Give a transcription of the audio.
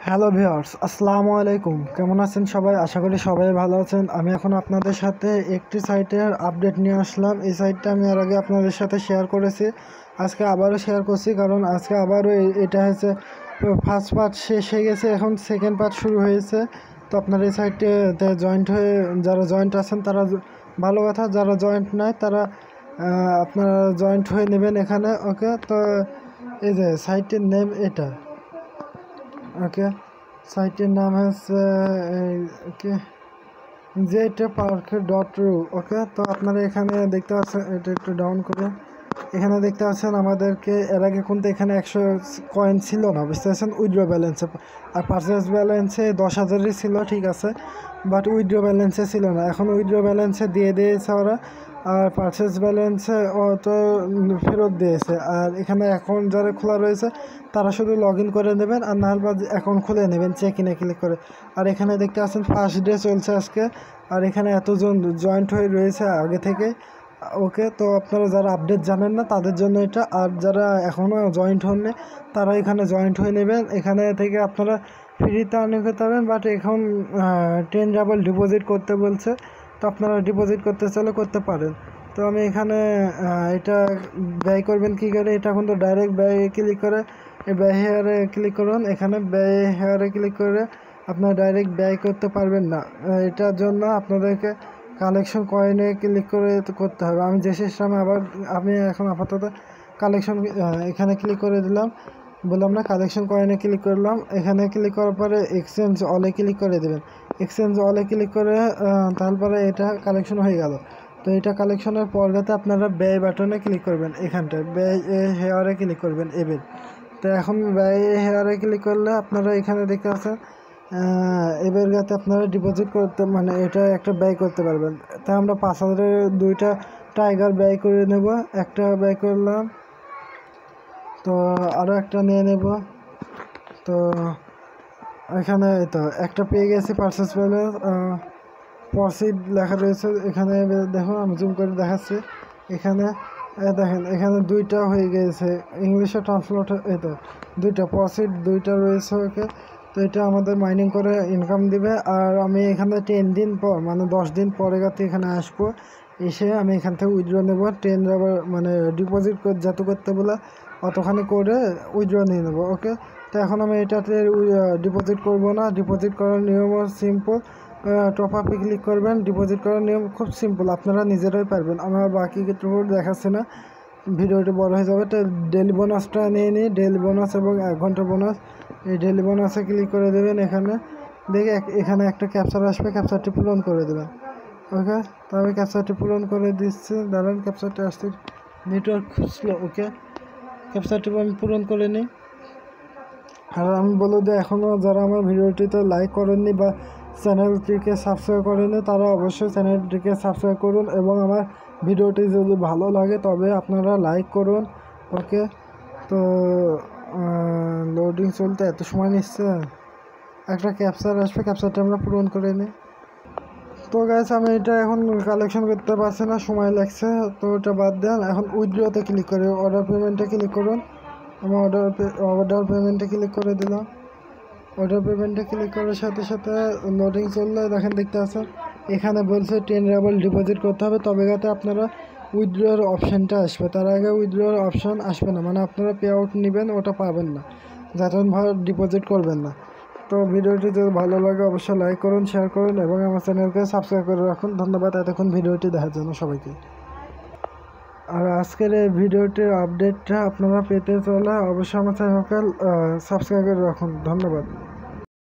Hello viewers, আসসালামু আলাইকুম। কেমন আছেন সবাই? আশা করি সবাই ভালো আছেন। আমি এখন আপনাদের সাথে একটি সাইটের আপডেট নিয়ে আসলাম। এই সাইটটা আমি এর আগে আপনাদের সাথে শেয়ার করেছি, আজকে আবারও শেয়ার করছি, কারণ আজকে আবারও এটা হচ্ছে ফার্স্ট পার্ট শেষ হয়ে গেছে, এখন সেকেন্ড পার্ট শুরু হয়েছে। তো আপনারা এই সাইটে জয়েন্ট হয়ে, যারা জয়েন্ট আছেন তারা ভালো কথা, যারা জয়েন্ট নয় তারা আপনারা জয়েন্ট হয়ে নেবেন এখানে। ওকে, তো এই যে সাইটের নেম এটা। ওকে, সাইটের নাম হচ্ছে ওকে JetPark.ru। ওকে, তো আপনারা এখানে দেখতে পাচ্ছেন, এটা একটু ডাউন করে এখানে দেখতে পাচ্ছেন আমাদেরকে এর আগে কিন্তু এখানে 100 কয়েন ছিল না, বুঝতে পারছেন, উইথড্র ব্যালেন্সে। আর পারচেস ব্যালেন্সে 10,000ই ছিল, ঠিক আছে, বাট উইথড্র ব্যালেন্সে ছিল না। এখন উইথড্র ব্যালেন্সে দিয়ে দিয়েছে ওরা, আর পারচেস ব্যালেন্সে অত ফেরত দিয়েছে। আর এখানে অ্যাকাউন্ট যারা খোলা রয়েছে তারা শুধু লগ ইন করে নেবেন, আর না হলে অ্যাকাউন্ট খুলে নেবেন চেক ইনে ক্লিক করে। আর এখানে দেখতে পাচ্ছেন ফার্স্ট ডে চলছে আজকে, আর এখানে এতজন জয়েন্ট হয়ে রয়েছে আগে থেকে। ওকে, তো আপনারা যারা আপডেট জানেন না তাদের জন্য এটা, আর যারা এখনও জয়েন্ট হননি তারা এখানে জয়েন্ট হয়ে নেবেন। এখানে থেকে আপনারা ফ্রিতে আর্নিং করতে পারবেন, বাট এখন 10 ডাবল ডিপোজিট করতে বলছে। তো আপনারা ডিপোজিট করতে চাইলে করতে পারেন। তো আমি এখানে এটা ব্যয় করবেন কী করে, এটা কিন্তু ডাইরেক্ট ব্যয় ক্লিক করে ব্যয় হেয়ারে ক্লিক করুন। এখানে ব্যয় হেয়ারে ক্লিক করে আপনারা ডাইরেক্ট ব্যয় করতে পারবেন না। এটার জন্য আপনাদেরকে কালেকশন কয়েনে ক্লিক করে করতে হবে। আমি যে সিস্টেমে আমি এখন আপাতত কালেকশন এখানে ক্লিক করে দিলাম, বললাম না, কালেকশন কয়েনে ক্লিক করলাম। এখানে ক্লিক করার পরে এক্সচেঞ্জ অলে ক্লিক করে দেবেন। এক্সচেঞ্জ অলে ক্লিক করে তারপরে এটা কালেকশন হয়ে গেল। তো এটা কালেকশনের পর্দাতে আপনারা ব্যয় বাটনে ক্লিক করবেন, এখানটায় ব্যয় হেয়ারে ক্লিক করবেন এবার। তো এখন ব্যয় হেয়ারে ক্লিক করলে আপনারা এখানে দেখতে পাচ্ছেন এবার যাতে আপনারা ডিপোজিট করতে, মানে এটা একটা ব্যয় করতে পারবেন। তাই আমরা 5,000-এর 2টা টাইগার ব্যয় করে নেব। একটা ব্যয় করলাম, তো আরও একটা নিয়ে নেব। তো এখানে তো একটা পেয়ে গেছি, পারচেস ব্যালেন্স প্রসিড লেখা রয়েছে এখানে। দেখো আমি জুম করে দেখাচ্ছি, এখানে দেখেন এখানে 2টা হয়ে গেছে, ইংলিশে ট্রান্সলেট, এই তো 2টা প্রসিড 2টা রয়েছে। ওকে, তো এটা আমাদের মাইনিং করে ইনকাম দিবে। আর আমি এখানে 10 দিন পর, মানে 10 দিন পরে এখানে আসবো, এসে আমি এখান থেকে উইথড্র নেব। 10 যাবার মানে ডিপোজিট যত করতে বলে অতখানি করে উইথড্র নিয়ে নেবো। ওকে, তো এখন আমি এটাতে ডিপোজিট করব না। ডিপোজিট করার নিয়ম সিম্পল, টপ আপে ক্লিক করবেন। ডিপোজিট করার নিয়ম খুব সিম্পল, আপনারা নিজেরাই পারবেন, আমার বাকি কিছু দেখাচ্ছি না, ভিডিওটি বড় হয়ে যাবে। তো ডেলি বোনাসটা নিয়ে নিই, ডেলি বোনাস এবং 1 ঘন্টা বোনাস। এই ডেলি বোনাসে ক্লিক করে দেবেন। এখানে দেখে এখানে একটা ক্যাপচার আসবে, ক্যাপচারটি পূরণ করে দেবেন। ওকে, তো আমি ক্যাপচারটি পূরণ করে দিচ্ছি, দাঁড়ান, ক্যাপচারটি আসতে নেটওয়ার্ক খুব স্লো। ওকে, ক্যাপচারটি আমি পূরণ করে নিই। আর আমি বলে দিই, এখনও যারা আমার ভিডিওটিতে লাইক করেননি বা চ্যানেলটিকে সাবস্ক্রাইব করেননি তারা অবশ্যই চ্যানেলটিকে সাবস্ক্রাইব করুন, এবং আমার ভিডিওটি যদি ভালো লাগে তবে আপনারা লাইক করুন। ওকে, তো লোডিং চলতে এত সময় নিচ্ছে, একটা ক্যাপচার আসবে, ক্যাপচারটা আমরা পূরণ করে নিই। তো গাইস, আমি এটা এখন কালেকশন করতে পারছি না, সময় লাগছে, তো ওটা বাদ দেন। এখন উইথড্রতে ক্লিক করে অর্ডার পেমেন্টে ক্লিক করুন। আমি অর্ডার পেমেন্টে ক্লিক করে দিলাম। অর্ডার পেমেন্টে ক্লিক করার সাথে সাথে লোডিং চললে দেখেন, দেখতে আছেন এখানে বলছে 10 ডাবল ডিপোজিট করতে হবে, তবে যাতে আপনারা উইথড্রোর অপশানটা আসবে, তার আগে উইথড্রোর অপশান আসবে না, মানে আপনারা পে আউট নেবেন ওটা পাবেন না, যাতে ভাবে ডিপোজিট করবেন না। তো ভিডিওটি যদি ভালো লাগে অবশ্যই লাইক করুন, শেয়ার করুন, এবং আমার চ্যানেলকে সাবস্ক্রাইব করে রাখুন। ধন্যবাদ এতক্ষণ ভিডিওটি দেখার জন্য সবাইকে। আর আজকের এই ভিডিওটির আপডেটটা আপনারা পেতে চলে অবশ্যই আমার চ্যানেলকে সাবস্ক্রাইব করে রাখুন। ধন্যবাদ।